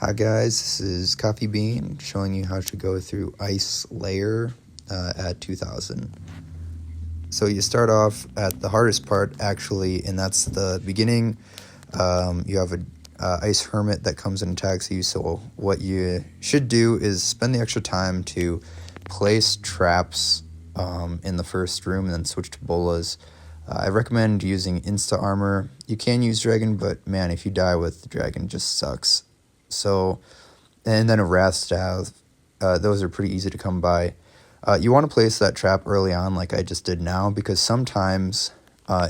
Hi guys, this is Coffee Bean showing you how to go through Ice Lair at 2000. So you start off at the hardest part actually, and that's the beginning. You have a Ice Hermit that comes and attacks you, so what you should do is spend the extra time to place traps in the first room and then switch to bolas. I recommend using Insta Armor. You can use Dragon, but man, if you die with Dragon, it just sucks. So, and then a Wrath Staff, those are pretty easy to come by. You want to place that trap early on like I just did now, because sometimes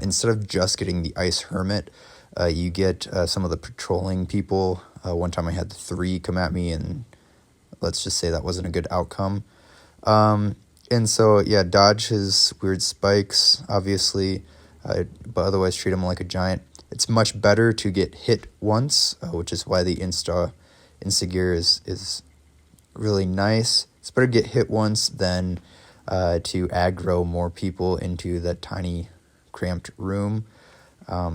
instead of just getting the Ice Hermit, you get some of the patrolling people. One time I had 3 come at me, and let's just say that wasn't a good outcome. And so, yeah, dodge his weird spikes, obviously, but otherwise treat him like a giant. It's much better to get hit once, which is why the Insta gear is really nice. It's better to get hit once than to aggro more people into that tiny, cramped room.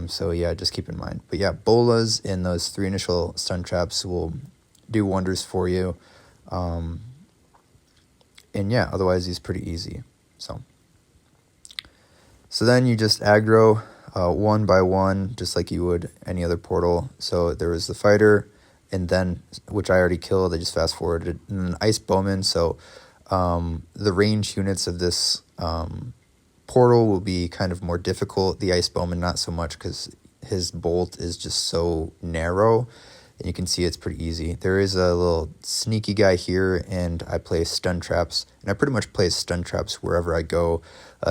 So, yeah, just keep in mind. But, yeah, bolas in those 3 initial stun traps will do wonders for you. And, yeah, otherwise he's pretty easy. So then you just aggro one by one, just like you would any other portal. So there was the fighter, and then, which I already killed, I just fast forwarded, and an Ice Bowman. So the range units of this portal will be kind of more difficult. The Ice Bowman, not so much, because his bolt is just so narrow, and you can see it's pretty easy. There is a little sneaky guy here, and I place stun traps, and I pretty much place stun traps wherever I go,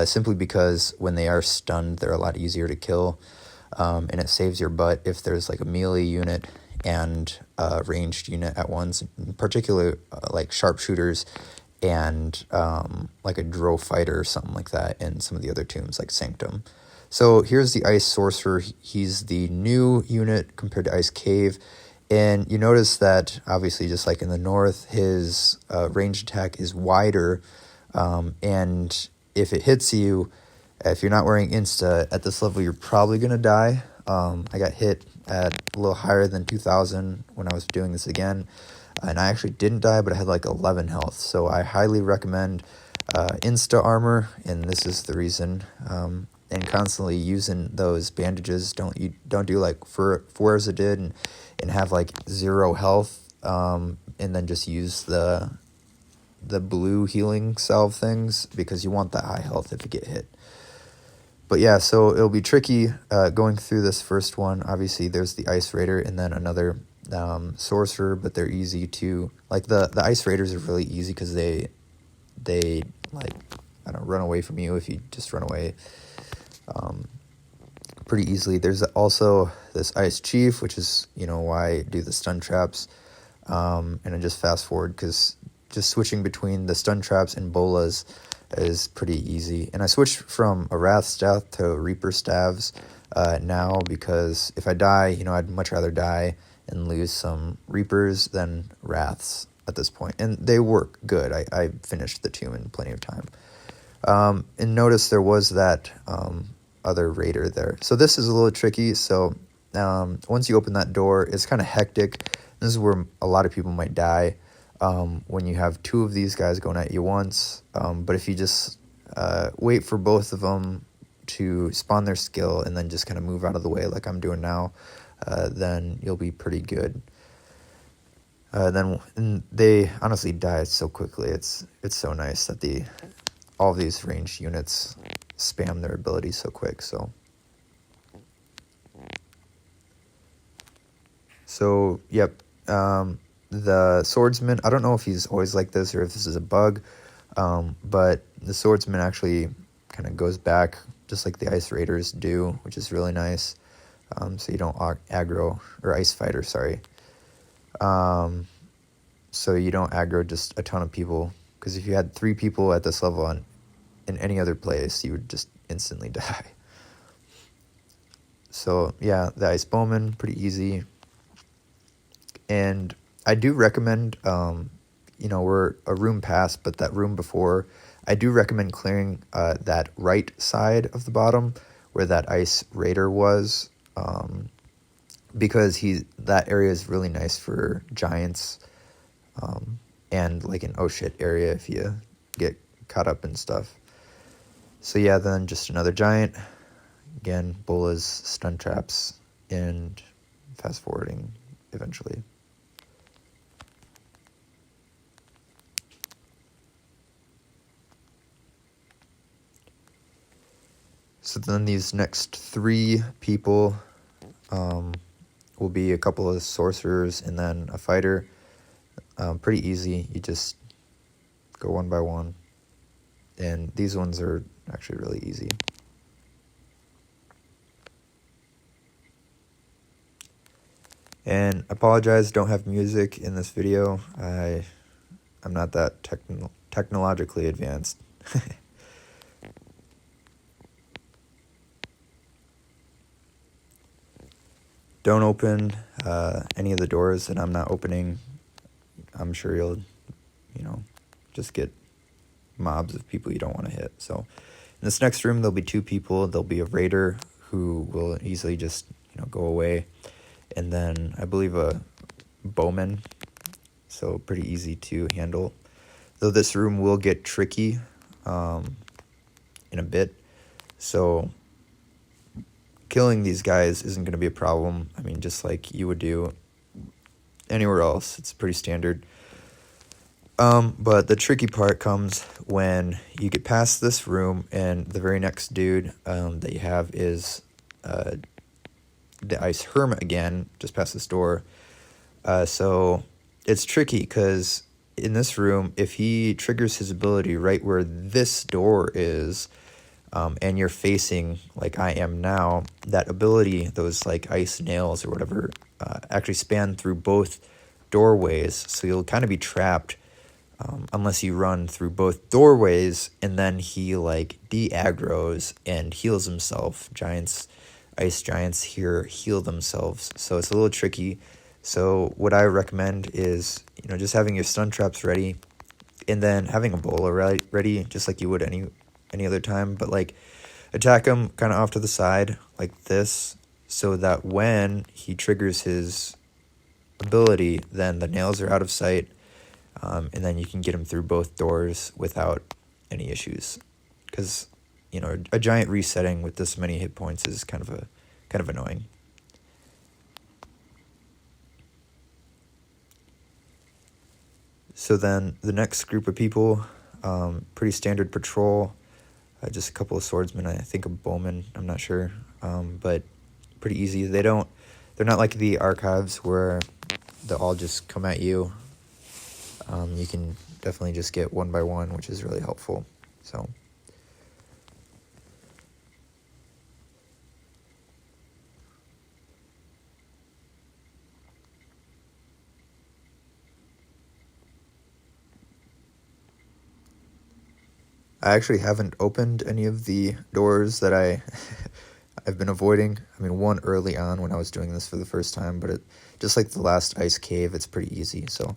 simply because when they are stunned, they're a lot easier to kill, and it saves your butt if there's like a melee unit and a ranged unit at once, in particular like sharpshooters and like a Drow fighter or something like that in some of the other tombs like Sanctum. So here's the Ice Sorcerer. He's the new unit compared to Ice Cave. And you notice that, obviously, just like in the north, his ranged attack is wider. And if it hits you, if you're not wearing Insta, at this level, you're probably going to die. I got hit at a little higher than 2,000 when I was doing this again. And I actually didn't die, but I had like 11 health. So I highly recommend Insta Armor, and this is the reason. And constantly using those bandages. Don't do like Forza did and have like 0 health, and then just use the blue healing salve things, because you want that high health if you get hit. But yeah, so it'll be tricky going through this first one. Obviously, there's the Ice Raider and then another sorcerer, but they're easy to, like, the Ice Raiders are really easy because they like, I don't run away from you if you just run away pretty easily. There's also this Ice Chief, which is, why I do the stun traps, and I just fast forward because just switching between the stun traps and bolas is pretty easy. And I switched from a Wrath Staff to Reaper Staves now, because if I die, I'd much rather die and lose some Reapers than Wraths at this point. And they work good. I finished the tomb in plenty of time. And notice there was that other raider there. So this is a little tricky. So once you open that door, it's kind of hectic. This is where a lot of people might die when you have 2 of these guys going at you once. But if you just wait for both of them to spawn their skill and then just kind of move out of the way like I'm doing now, then you'll be pretty good. Then they honestly die so quickly. It's so nice that all of these ranged units spam their abilities so quick. So yep, the swordsman, I don't know if he's always like this or if this is a bug, but the swordsman actually kind of goes back just like the Ice Raiders do, which is really nice. So you don't aggro, or Ice Fighter, sorry. So you don't aggro just a ton of people, because if you had 3 people at this level in any other place, you would just instantly die. So yeah, the Ice Bowman, pretty easy. And I do recommend, we're a room past, but that room before, I do recommend clearing that right side of the bottom where that Ice Raider was, because that area is really nice for giants, and like an oh shit area if you get caught up in stuff. So yeah, then just another giant. Again, bolas, stun traps, and fast forwarding eventually. So then these next 3 people will be a couple of sorcerers and then a fighter. Pretty easy. You just go one by one. And these ones are actually really easy. And apologize, don't have music in this video. I'm not that technologically advanced. Don't open any of the doors that I'm not opening. I'm sure you'll, just get mobs of people you don't want to hit. So in this next room, there'll be 2 people. There'll be a raider who will easily just, go away. And then I believe a bowman, so pretty easy to handle. Though this room will get tricky in a bit, so killing these guys isn't going to be a problem. I mean, just like you would do anywhere else, it's pretty standard. But the tricky part comes when you get past this room and the very next dude that you have is the Ice Hermit again, just past this door. So it's tricky because in this room, if he triggers his ability right where this door is, and you're facing like I am now, that ability, those like ice nails or whatever, actually span through both doorways. So you'll kind of be trapped unless you run through both doorways, and then he like de-aggroes and heals himself. Ice giants here heal themselves, so it's a little tricky. So what I recommend is, just having your stun traps ready, and then having a bola ready, just like you would any other time, but like attack him kind of off to the side like this, so that when he triggers his ability, then the nails are out of sight, and then you can get him through both doors without any issues. Because a giant resetting with this many hit points is kind of annoying. So then the next group of people, pretty standard patrol, just a couple of swordsmen, I think a bowman, I'm not sure, but pretty easy. They're not like the archives where they'll all just come at you. You can definitely just get one by one, which is really helpful. So I actually haven't opened any of the doors that I've been avoiding. I mean, one early on when I was doing this for the first time, but just like the last ice cave, it's pretty easy. So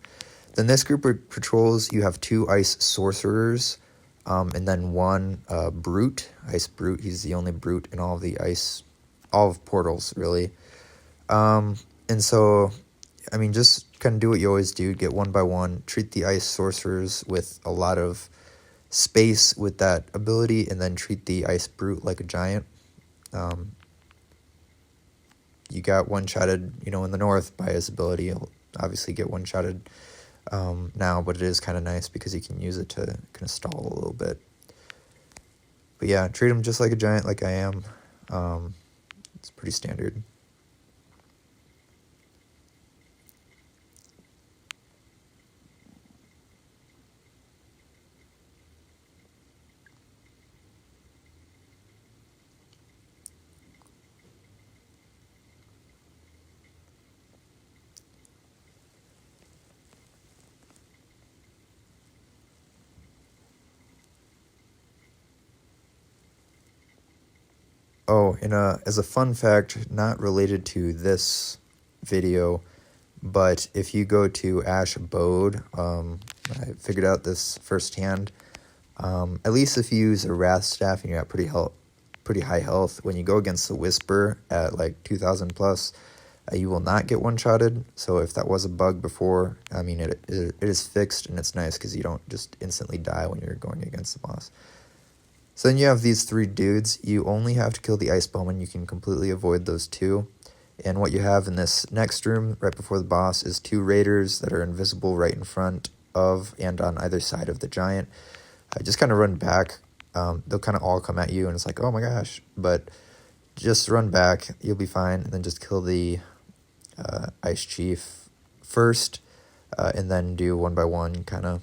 then this group of patrols, you have 2 ice sorcerers, and then 1 brute, ice brute. He's the only brute in all of portals, really. And so, I mean, just kind of do what you always do, get one by one, treat the ice sorcerers with a lot of space with that ability, and then treat the ice brute like a giant. You got one-shotted, in the north by his ability. You'll obviously get one-shotted now, but it is kind of nice because you can use it to kind of stall a little bit. But yeah, treat him just like a giant, like I am. It's pretty standard. Oh, and as a fun fact, not related to this video, but if you go to Ice Abode, I figured out this firsthand. At least if you use a Wrath Staff and you're at pretty high health, when you go against the Whisper at like 2,000 plus, You will not get one-shotted, so if that was a bug before, I mean, it is fixed, and it's nice because you don't just instantly die when you're going against the boss. So then you have these 3 dudes. You only have to kill the Ice Bowman. You can completely avoid those 2. And what you have in this next room, right before the boss, is 2 raiders that are invisible right in front of and on either side of the giant. Just kind of run back. They'll kind of all come at you, and it's like, oh my gosh. But just run back. You'll be fine. And then just kill the Ice Chief first, and then do 1 by 1 kind of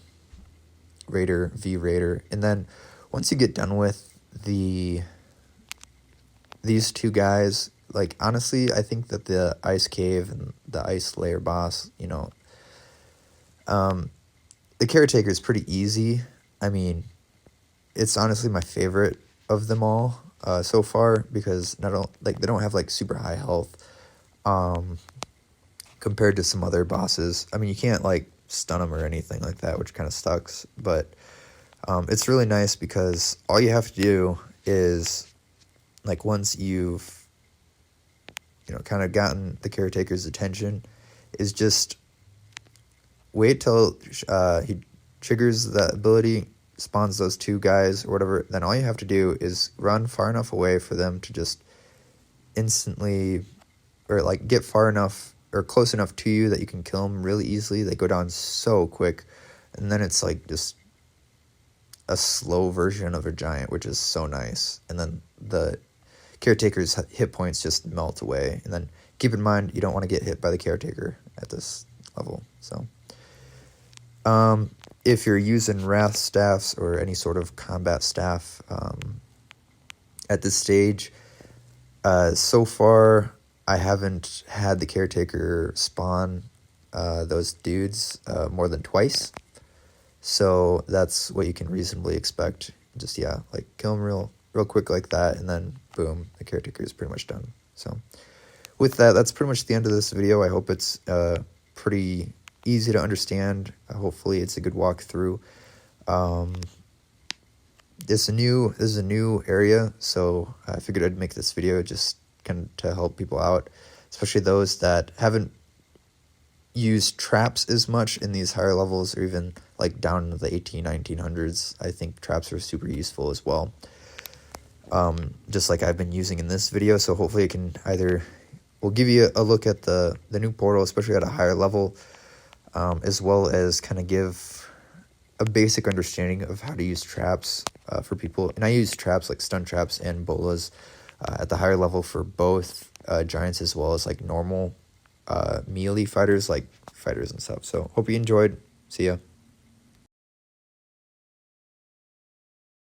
raider, V-raider. And then once you get done with these 2 guys, like, honestly, I think that the Ice Cave and the Ice Lair boss, you know, the Caretaker is pretty easy. I mean, it's honestly my favorite of them all so far, because they don't have like super high health compared to some other bosses. I mean, you can't like stun them or anything like that, which kind of sucks, but it's really nice because all you have to do is, like, once you've, you know, kind of gotten the Caretaker's attention, is just wait till he triggers the ability, spawns those 2 guys or whatever. Then all you have to do is run far enough away for them to just instantly, or like get far enough or close enough to you that you can kill them really easily. They go down so quick, and then it's like just a slow version of a giant, which is so nice. And then the Caretaker's hit points just melt away. And then keep in mind, you don't want to get hit by the Caretaker at this level. So if you're using Wrath Staffs or any sort of combat staff at this stage, so far I haven't had the Caretaker spawn those dudes more than twice. So that's what you can reasonably expect. Just, yeah, like kill them real quick like that, and then boom, the Caretaker is pretty much done. So with that, that's pretty much the end of this video. I hope it's pretty easy to understand. Hopefully it's a good walkthrough. This is a new area, so I figured I'd make this video just kind of to help people out, especially those that haven't used traps as much in these higher levels, or even like down in the 1900s. I think traps are super useful as well, just like I've been using in this video. So hopefully it can will give you a look at the new portal, especially at a higher level, as well as kind of give a basic understanding of how to use traps for people. And I use traps like stun traps and bolas at the higher level for both giants as well as like normal melee fighters, like fighters and stuff. So hope you enjoyed. See ya.